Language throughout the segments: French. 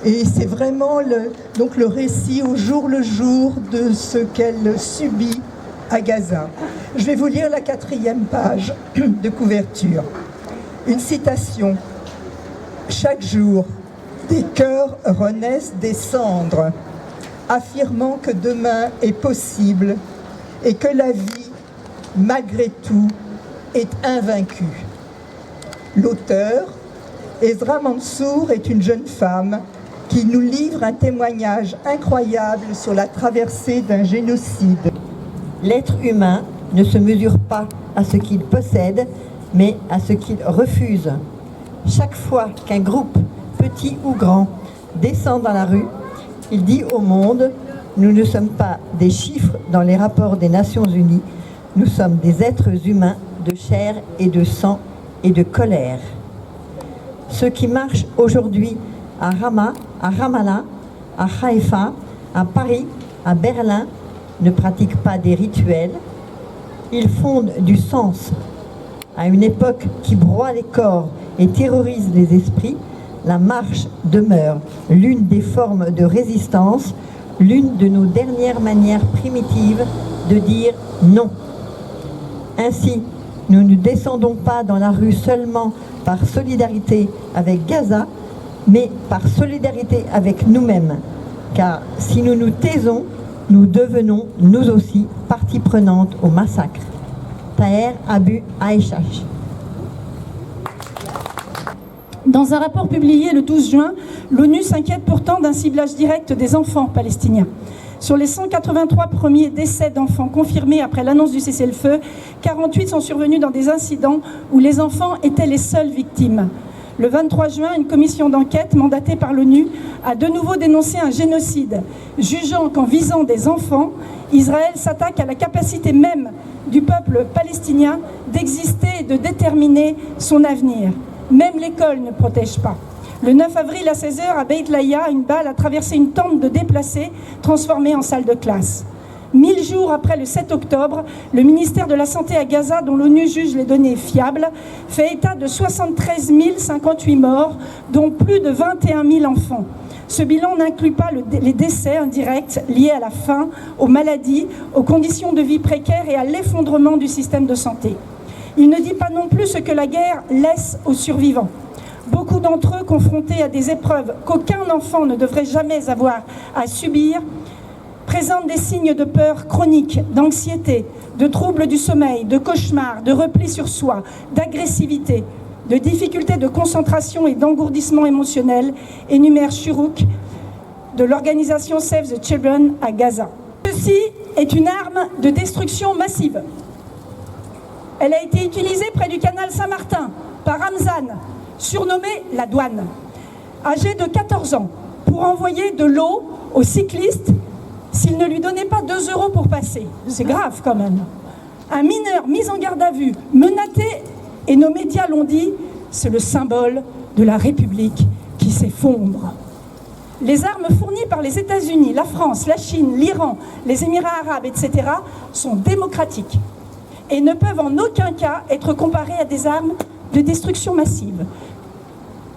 Et c'est vraiment le récit au jour le jour de ce qu'elle subit à Gaza. Je vais vous lire la 4e page de couverture. Une citation. « Chaque jour, des cœurs renaissent des cendres, affirmant que demain est possible et que la vie, malgré tout, est invaincue. » L'auteur, Ezra Mansour, est une jeune femme qui nous livre un témoignage incroyable sur la traversée d'un génocide. L'être humain ne se mesure pas à ce qu'il possède, mais à ce qu'il refuse. Chaque fois qu'un groupe, petit ou grand, descend dans la rue, il dit au monde « Nous ne sommes pas des chiffres dans les rapports des Nations Unies, nous sommes des êtres humains de chair et de sang et de colère. » Ceux qui marchent aujourd'hui à Rama, à Ramallah, à Haïfa, à Paris, à Berlin, ne pratiquent pas des rituels, ils fondent du sens. À une époque qui broie les corps et terrorise les esprits, la marche demeure l'une des formes de résistance, l'une de nos dernières manières primitives de dire non. Ainsi, nous ne descendons pas dans la rue seulement par solidarité avec Gaza, mais par solidarité avec nous-mêmes. Car si nous nous taisons, nous devenons, nous aussi, partie prenante au massacre. Taher Abu Aishash. Dans un rapport publié le 12 juin, l'ONU s'inquiète pourtant d'un ciblage direct des enfants palestiniens. Sur les 183 premiers décès d'enfants confirmés après l'annonce du cessez-le-feu, 48 sont survenus dans des incidents où les enfants étaient les seules victimes. Le 23 juin, une commission d'enquête mandatée par l'ONU a de nouveau dénoncé un génocide, jugeant qu'en visant des enfants, Israël s'attaque à la capacité même du peuple palestinien d'exister et de déterminer son avenir. Même l'école ne protège pas. Le 9 avril à 16h, à Beit Laïa, une balle a traversé une tente de déplacés transformée en salle de classe. 1000 jours après le 7 octobre, le ministère de la Santé à Gaza, dont l'ONU juge les données fiables, fait état de 73 058 morts, dont plus de 21 000 enfants. Ce bilan n'inclut pas les décès indirects liés à la faim, aux maladies, aux conditions de vie précaires et à l'effondrement du système de santé. Il ne dit pas non plus ce que la guerre laisse aux survivants. Beaucoup d'entre eux, confrontés à des épreuves qu'aucun enfant ne devrait jamais avoir à subir, présentent des signes de peur chronique, d'anxiété, de troubles du sommeil, de cauchemars, de repli sur soi, d'agressivité, de difficultés de concentration et d'engourdissement émotionnel, énumère Shurouk de l'organisation Save the Children à Gaza. Ceci est une arme de destruction massive. Elle a été utilisée près du canal Saint-Martin par Ramzan, surnommé la douane, âgé de 14 ans, pour envoyer de l'eau aux cyclistes s'il ne lui donnait pas 2 € pour passer. C'est grave quand même. Un mineur mis en garde à vue, menotté, et nos médias l'ont dit, c'est le symbole de la République qui s'effondre. Les armes fournies par les États-Unis, la France, la Chine, l'Iran, les Émirats arabes, etc. sont démocratiques et ne peuvent en aucun cas être comparées à des armes de destruction massive.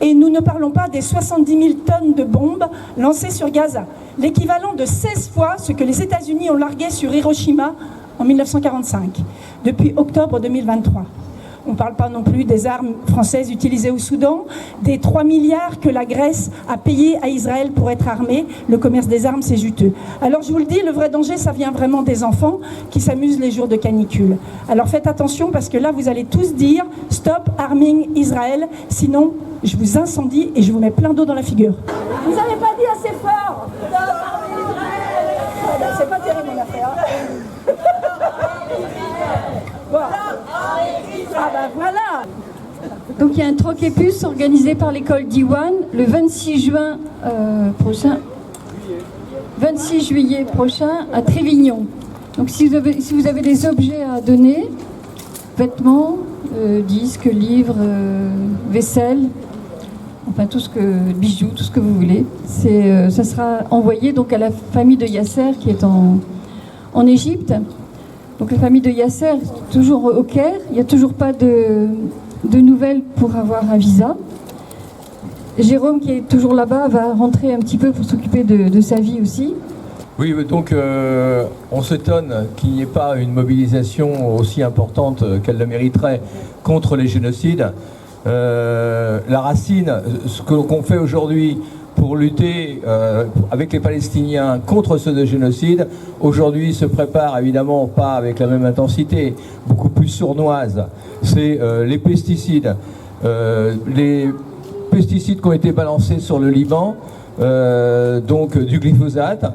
Et nous ne parlons pas des 70 000 tonnes de bombes lancées sur Gaza, l'équivalent de 16 fois ce que les États-Unis ont largué sur Hiroshima en 1945, depuis octobre 2023. On ne parle pas non plus des armes françaises utilisées au Soudan, des 3 milliards que la Grèce a payés à Israël pour être armée. Le commerce des armes, c'est juteux. Alors je vous le dis, le vrai danger, ça vient vraiment des enfants qui s'amusent les jours de canicule. Alors faites attention parce que là, vous allez tous dire « Stop arming Israël », sinon je vous incendie et je vous mets plein d'eau dans la figure. Vous n'avez pas dit assez fort « Stop arming Israël ». C'est pas terrible mon affaire. Bon. Ah ben voilà. Donc il y a un troquet-puce organisé par l'école d'Iwan le 26 juillet prochain à Trévignon. Donc si vous avez des objets à donner, vêtements, disques, livres, vaisselle, enfin bijoux, tout ce que vous voulez, ça sera envoyé donc à la famille de Yasser qui est en Égypte. Donc la famille de Yasser est toujours au Caire, il n'y a toujours pas de nouvelles pour avoir un visa. Jérôme, qui est toujours là-bas, va rentrer un petit peu pour s'occuper de sa vie aussi. Oui, donc on s'étonne qu'il n'y ait pas une mobilisation aussi importante qu'elle le mériterait contre les génocides. La racine, ce qu'on fait aujourd'hui pour lutter avec les Palestiniens contre ce génocide, aujourd'hui se prépare évidemment pas avec la même intensité, beaucoup plus sournoise. C'est les pesticides. Les pesticides qui ont été balancés sur le Liban, donc du glyphosate,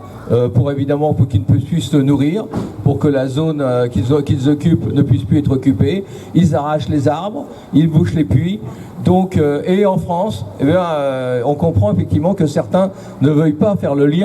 pour qu'ils ne puissent se nourrir, pour que la zone qu'ils occupent ne puisse plus être occupée. Ils arrachent les arbres, ils bouchent les puits. Donc, et en France, on comprend effectivement que certains ne veuillent pas faire le lien